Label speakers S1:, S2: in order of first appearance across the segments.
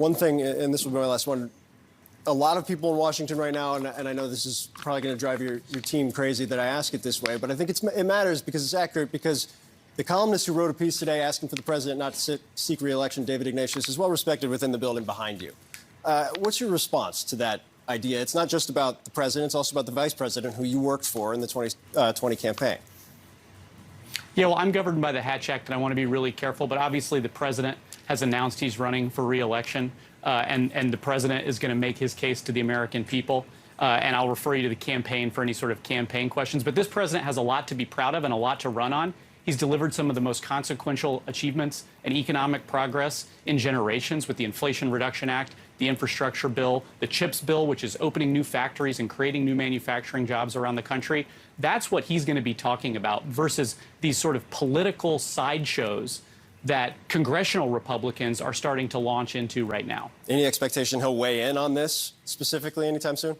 S1: One thing, and this will be my last one, a lot of people in Washington right now, and I know this is probably going to drive your team crazy that I ask it this way, but I think it matters because it's accurate, because the columnist who wrote a piece today asking for the president not to seek re-election, David Ignatius, is well respected within the building behind you. What's your response to that idea? It's not just about the president, it's also about the vice president who you worked for in the 2020 campaign.
S2: Yeah, well, I'm governed by the Hatch Act, and I want to be really careful. But obviously, the president has announced he's running for re-election, and the president is going to make his case to the American people. And I'll refer you to the campaign for any sort of campaign questions. But this president has a lot to be proud of and a lot to run on. He's delivered some of the most consequential achievements and economic progress in generations with the Inflation Reduction Act, the infrastructure bill, the CHIPS bill, which is opening new factories and creating new manufacturing jobs around the country. That's what he's going to be talking about versus these sort of political sideshows that congressional Republicans are starting to launch into right now.
S1: Any expectation he'll weigh in on this specifically anytime soon?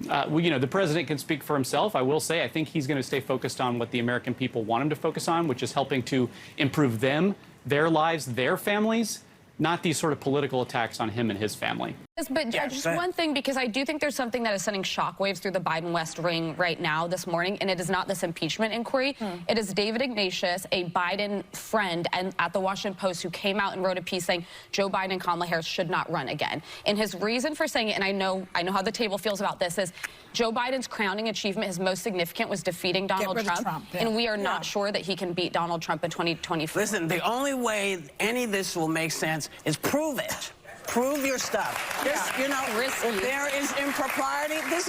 S2: Well, you know, the president can speak for himself. I will say I think he's going to stay focused on what the American people want him to focus on, which is helping to improve them, their lives, their families, not these sort of political attacks on him and his family.
S3: But just one thing, because I do think there's something that is sending shockwaves through the Biden-West ring right now this morning, and it is not this impeachment inquiry. It is David Ignatius, a Biden friend, and at the Washington Post, who came out and wrote a piece saying Joe Biden and Kamala Harris should not run again. And his reason for saying it, and I know how the table feels about this, is Joe Biden's crowning achievement, his most significant, was defeating Donald Trump. And we are not sure that he can beat Donald Trump in 2024.
S4: Listen, the only way any of this will make sense is prove it. Prove your stuff. You know, if there is impropriety, this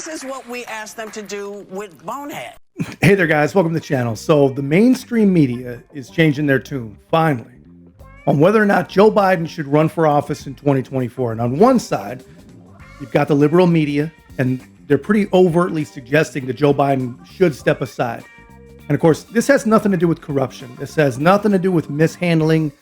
S4: is what we ask them to do with Bonehead.
S5: Hey there, guys. Welcome to the channel. So the mainstream media is changing their tune, finally, on whether or not Joe Biden should run for office in 2024. And on one side, you've got the liberal media, and they're pretty overtly suggesting that Joe Biden should step aside. And of course, this has nothing to do with corruption. This has nothing to do with mishandling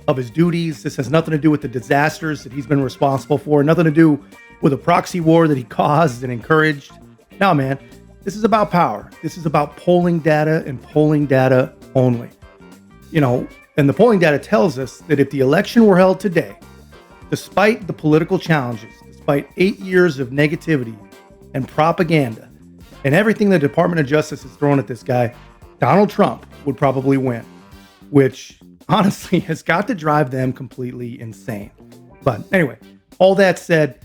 S5: of his duties. This has nothing to do with the disasters that he's been responsible for. Nothing to do with a proxy war that he caused and encouraged. No, man, this is about power. This is about polling data and polling data only. You know, and the polling data tells us that if the election were held today, despite the political challenges, despite 8 years of negativity and propaganda and everything the Department of Justice has thrown at this guy, Donald Trump would probably win, which honestly has got to drive them completely insane. But anyway, all that said,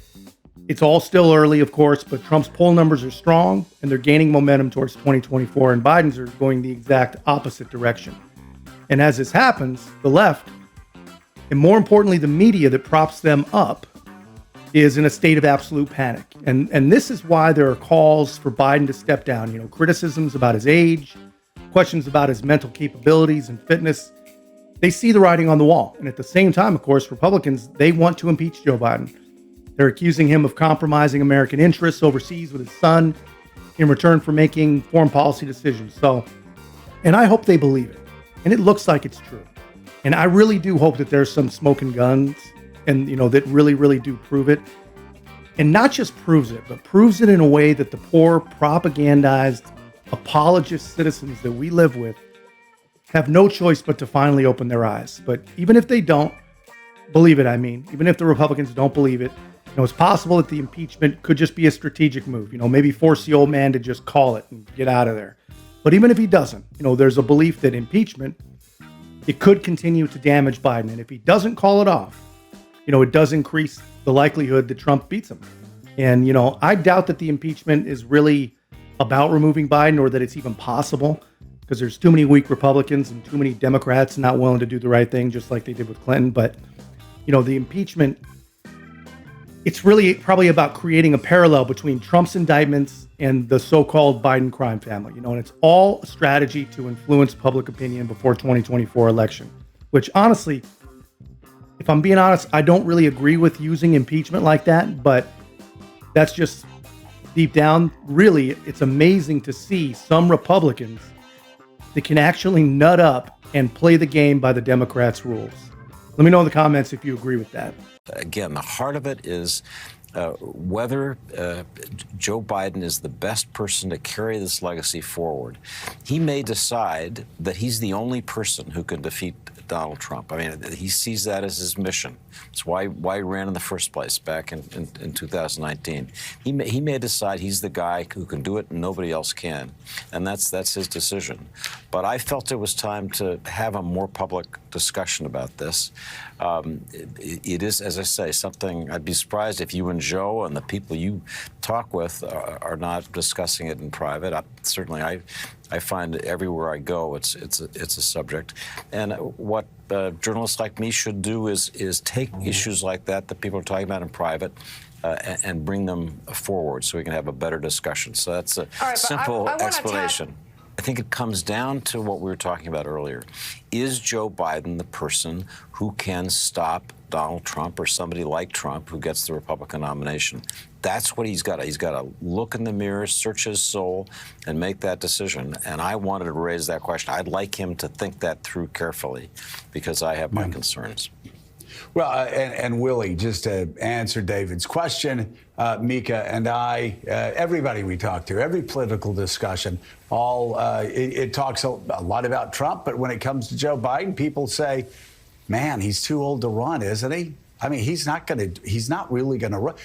S5: it's all still early, of course, but Trump's poll numbers are strong and they're gaining momentum towards 2024, and Biden's are going the exact opposite direction. And as this happens, the left, and more importantly, the media that props them up, is in a state of absolute panic. And this is why there are calls for Biden to step down. You know, criticisms about his age, questions about his mental capabilities and fitness. They see the writing on the wall. And at the same time, of course, Republicans, they want to impeach Joe Biden. They're accusing him of compromising American interests overseas with his son in return for making foreign policy decisions. So, and I hope they believe it. And it looks like it's true. And I really do hope that there's some smoking guns and, you know, that really, really do prove it. And not just proves it, but proves it in a way that the poor, propagandized, apologist citizens that we live with have no choice but to finally open their eyes. But even if they don't believe it, even if the Republicans don't believe it, you know, it's possible that the impeachment could just be a strategic move. You know, maybe force the old man to just call it and get out of there. But even if he doesn't, you know, there's a belief that impeachment, it could continue to damage Biden. And if he doesn't call it off, you know, it does increase the likelihood that Trump beats him. And, you know, I doubt that the impeachment is really about removing Biden, or that it's even possible, because there's too many weak Republicans and too many Democrats not willing to do the right thing, just like they did with Clinton. But, you know, the impeachment, it's really probably about creating a parallel between Trump's indictments and the so-called Biden crime family, you know, and it's all a strategy to influence public opinion before 2024 election, which honestly, if I'm being honest, I don't really agree with using impeachment like that, but that's just deep down. Really, it's amazing to see some Republicans that can actually nut up and play the game by the Democrats' rules. Let me know in the comments if you agree with that.
S6: Again, the heart of it is whether Joe Biden is the best person to carry this legacy forward. He may decide that he's the only person who can defeat Donald Trump. I mean, he sees that as his mission. It's why he ran in the first place back in 2019. He may decide he's the guy who can do it and nobody else can, and that's his decision. But I felt it was time to have a more public discussion about this. It is, as I say, something I'd be surprised if you and Joe and the people you talk with are not discussing it in private. I find everywhere I go, it's a subject. And what journalists like me should do is take issues like that people are talking about in private and bring them forward so we can have a better discussion. So that's a simple explanation. I think it comes down to what we were talking about earlier. Is Joe Biden the person who can stop Donald Trump or somebody like Trump who gets the Republican nomination? That's what he's got to. He's got to look in the mirror, search his soul, and make that decision. And I wanted to raise that question. I'd like him to think that through carefully because I have my concerns.
S7: Well, and Willie, just to answer David's question, Mika and I, everybody we talk to, every political discussion, it talks a lot about Trump, but when it comes to Joe Biden, people say, man, he's too old to run, isn't he? I mean, he's not really going to run.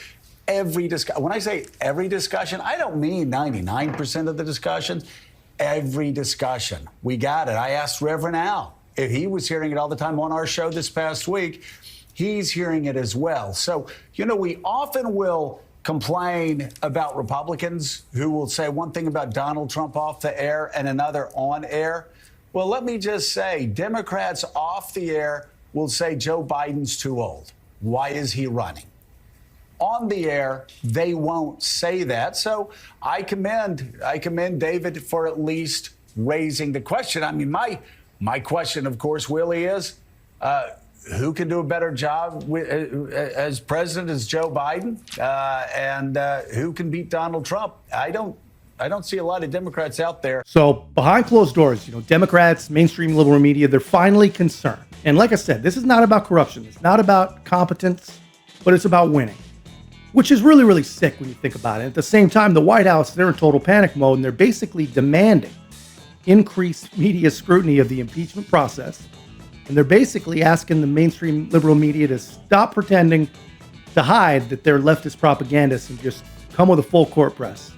S7: When I say every discussion, I don't mean 99% of the discussions. Every discussion. We got it. I asked Reverend Al if he was hearing it all the time on our show this past week. He's hearing it as well. So, we often will complain about Republicans who will say one thing about Donald Trump off the air and another on air. Well, let me just say, Democrats off the air will say Joe Biden's too old. Why is he running? On the air, they won't say that. So I commend David for at least raising the question. I mean, my question, of course, Willie, is who can do a better job as president as Joe Biden, and who can beat Donald Trump? I don't see a lot of Democrats out there.
S5: So behind closed doors, Democrats, mainstream liberal media, they're finally concerned. And like I said, this is not about corruption. It's not about competence, but it's about winning, which is really, really sick when you think about it. At the same time, the White House, they're in total panic mode, and they're basically demanding increased media scrutiny of the impeachment process. And they're basically asking the mainstream liberal media to stop pretending to hide that they're leftist propagandists and just come with a full court press.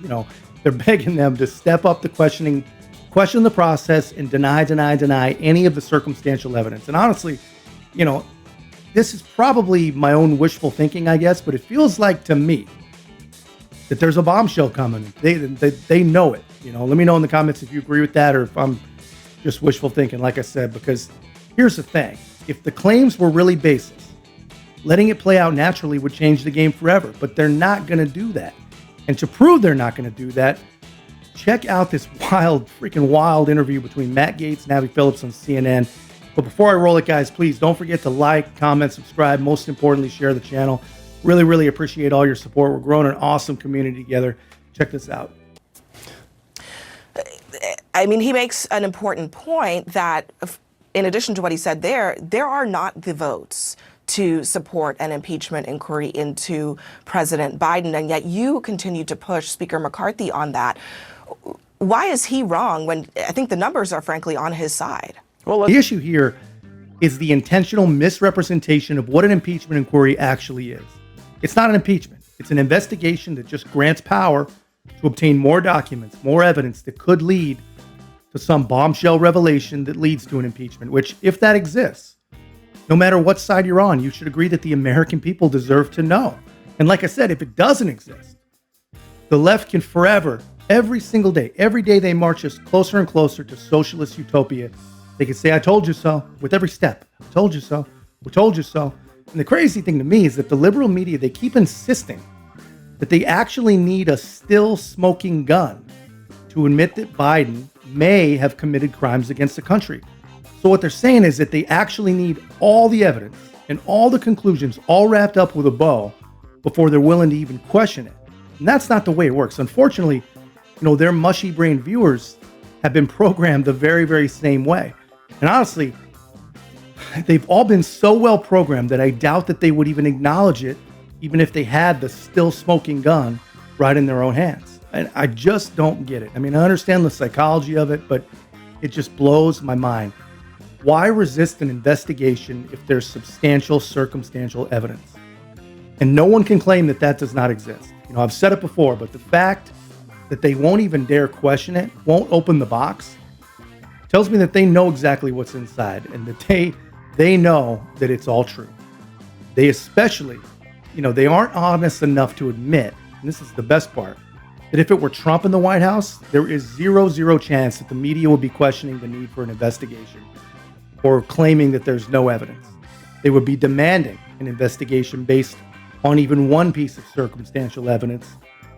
S5: They're begging them to step up the question the process, and deny any of the circumstantial evidence. And honestly, this is probably my own wishful thinking, I guess, but it feels like to me that there's a bombshell coming. They know it. Let me know in the comments if you agree with that or if I'm just wishful thinking, like I said, because here's the thing. If the claims were really baseless, letting it play out naturally would change the game forever, but they're not going to do that. And to prove they're not going to do that, check out this freaking wild interview between Matt Gaetz and Abby Phillips on CNN. But before I roll it, guys, please don't forget to like, comment, subscribe. Most importantly, share the channel. Really, really appreciate all your support. We're growing an awesome community together. Check this out.
S8: I mean, he makes an important point that in addition to what he said there are not the votes to support an impeachment inquiry into President Biden, and yet you continue to push Speaker McCarthy on that. Why is he wrong when I think the numbers are frankly on his side?
S5: Well, the issue here is the intentional misrepresentation of what an impeachment inquiry actually is. It's not an impeachment. It's an investigation that just grants power to obtain more documents, more evidence that could lead to some bombshell revelation that leads to an impeachment, which, if that exists, no matter what side you're on, you should agree that the American people deserve to know. And like I said, if it doesn't exist, the left can forever, every single day, every day they march us closer and closer to socialist utopia. They can say, I told you so, with every step. I told you so. We told you so. And the crazy thing to me is that the liberal media, they keep insisting that they actually need a still smoking gun to admit that Biden may have committed crimes against the country. So what they're saying is that they actually need all the evidence and all the conclusions all wrapped up with a bow before they're willing to even question it. And that's not the way it works. Unfortunately, their mushy-brained viewers have been programmed the very, very same way. And honestly, they've all been so well programmed that I doubt that they would even acknowledge it, even if they had the still smoking gun right in their own hands. And I just don't get it. I mean, I understand the psychology of it, but it just blows my mind. Why resist an investigation if there's substantial circumstantial evidence? And no one can claim that that does not exist. I've said it before, but the fact that they won't even dare question it, won't open the box, tells me that they know exactly what's inside and that they know that it's all true. They especially, they aren't honest enough to admit, and this is the best part, that if it were Trump in the White House, there is zero chance that the media would be questioning the need for an investigation or claiming that there's no evidence. They would be demanding an investigation based on even one piece of circumstantial evidence.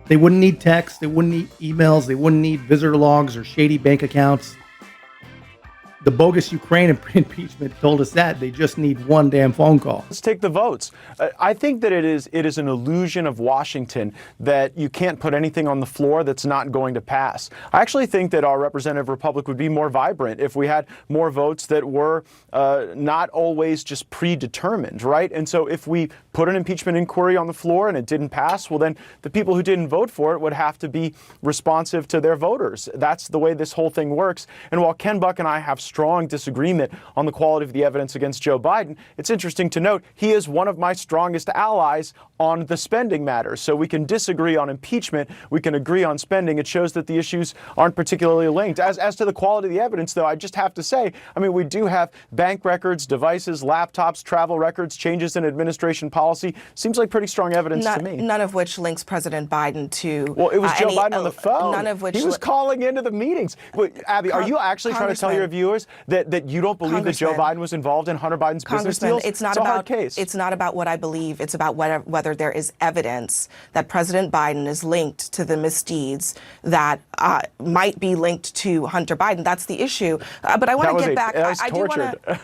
S5: They wouldn't need texts, they wouldn't need emails, they wouldn't need visitor logs or shady bank accounts. The bogus Ukraine impeachment told us that. They just need one damn phone call.
S9: Let's take the votes. I think that it is an illusion of Washington that you can't put anything on the floor that's not going to pass. I actually think that our representative republic would be more vibrant if we had more votes that were not always just predetermined, right? And so if we put an impeachment inquiry on the floor and it didn't pass, well, then the people who didn't vote for it would have to be responsive to their voters. That's the way this whole thing works. And while Ken Buck and I have strong disagreement on the quality of the evidence against Joe Biden, it's interesting to note he is one of my strongest allies on the spending matter. So we can disagree on impeachment, we can agree on spending. It shows that the issues aren't particularly linked. As to the quality of the evidence, though, I just have to say, we do have bank records, devices, laptops, travel records, changes in administration policy. Seems like pretty strong evidence to me.
S8: None of which links President Biden to.
S9: Well, it was Joe Biden on the phone.
S8: None of which
S9: he was calling into the meetings. Wait, Abby, are you actually trying to tell your viewers that you don't believe that Joe Biden was involved in Hunter Biden's business deals?
S8: It's not
S9: a
S8: about
S9: hard case.
S8: It's not about what I believe. It's about whether there is evidence that President Biden is linked to the misdeeds that might be linked to Hunter Biden. That's the issue. But I want to get back.
S9: I do want to.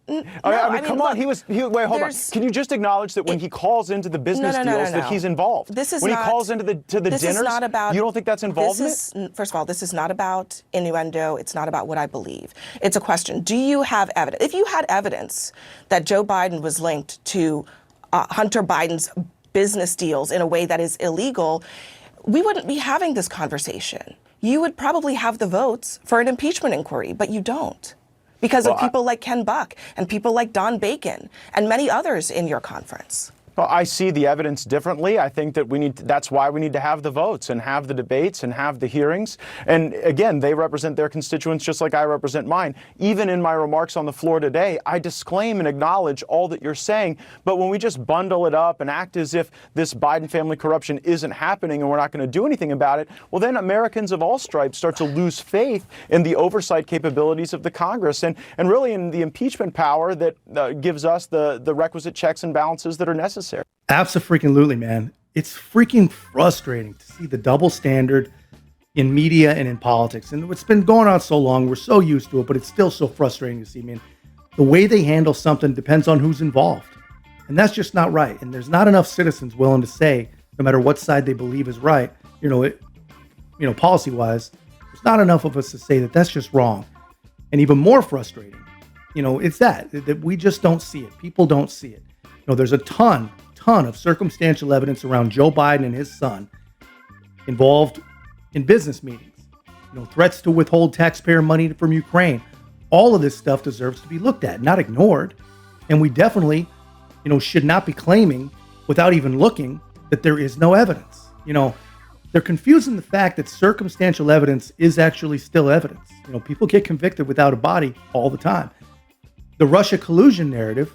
S9: Come on. Wait, hold on. Can you just acknowledge that when he calls into the business deals that he's involved? When he calls into the dinners, you don't think that's involvement?
S8: First of all, this is not about innuendo. It's not about what I believe. It's a question. Do you have evidence? If you had evidence that Joe Biden was linked to Hunter Biden's business deals in a way that is illegal, we wouldn't be having this conversation. You would probably have the votes for an impeachment inquiry, but you don't. Because of people like Ken Buck and people like Don Bacon and many others in your conference.
S9: Well, I see the evidence differently. I think that that's why we need to have the votes and have the debates and have the hearings. And again, they represent their constituents just like I represent mine. Even in my remarks on the floor today, I disclaim and acknowledge all that you're saying. But when we just bundle it up and act as if this Biden family corruption isn't happening and we're not going to do anything about it, well, then Americans of all stripes start to lose faith in the oversight capabilities of the Congress and really in the impeachment power that gives us the requisite checks and balances that are necessary.
S5: Absolutely, man. It's freaking frustrating to see the double standard in media and in politics. And it's been going on so long, we're so used to it, but it's still so frustrating to see, man. The way they handle something depends on who's involved. And that's just not right. And there's not enough citizens willing to say, no matter what side they believe is right, policy-wise, there's not enough of us to say that that's just wrong. And even more frustrating, it's that we just don't see it. People don't see it. There's a ton of circumstantial evidence around Joe Biden and his son involved in business meetings, threats to withhold taxpayer money from Ukraine. All of this stuff deserves to be looked at, not ignored. And we definitely, should not be claiming without even looking that there is no evidence. They're confusing the fact that circumstantial evidence is actually still evidence. People get convicted without a body all the time. The Russia collusion narrative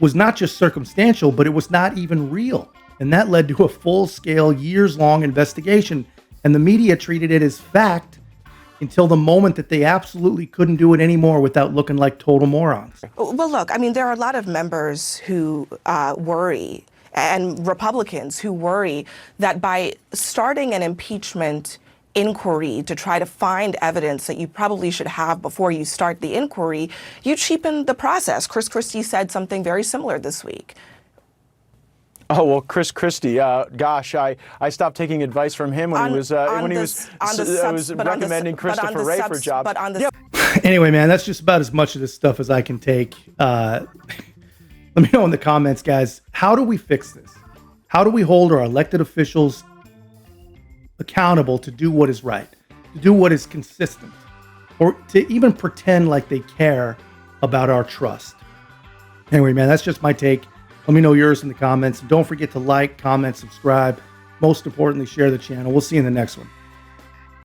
S5: was not just circumstantial, but it was not even real. And that led to a full-scale, years-long investigation. And the media treated it as fact until the moment that they absolutely couldn't do it anymore without looking like total morons.
S8: Well, look, there are a lot of members who worry, and Republicans who worry that by starting an impeachment inquiry to try to find evidence that you probably should have before you start the inquiry, you cheapen the process. Chris Christie said something very similar this week.
S9: Oh, well, Chris Christie, gosh, I stopped taking advice from him when he was recommending Christopher Wray for jobs.
S5: Anyway, man, that's just about as much of this stuff as I can take. Let me know in the comments, guys. How do we fix this? How do we hold our elected officials accountable to do what is right, to do what is consistent? or to even pretend like they care about our trust. Anyway, man, that's just my take. Let me know yours in the comments. Don't forget to like, comment, subscribe. Most importantly, share the channel. We'll see you in the next one.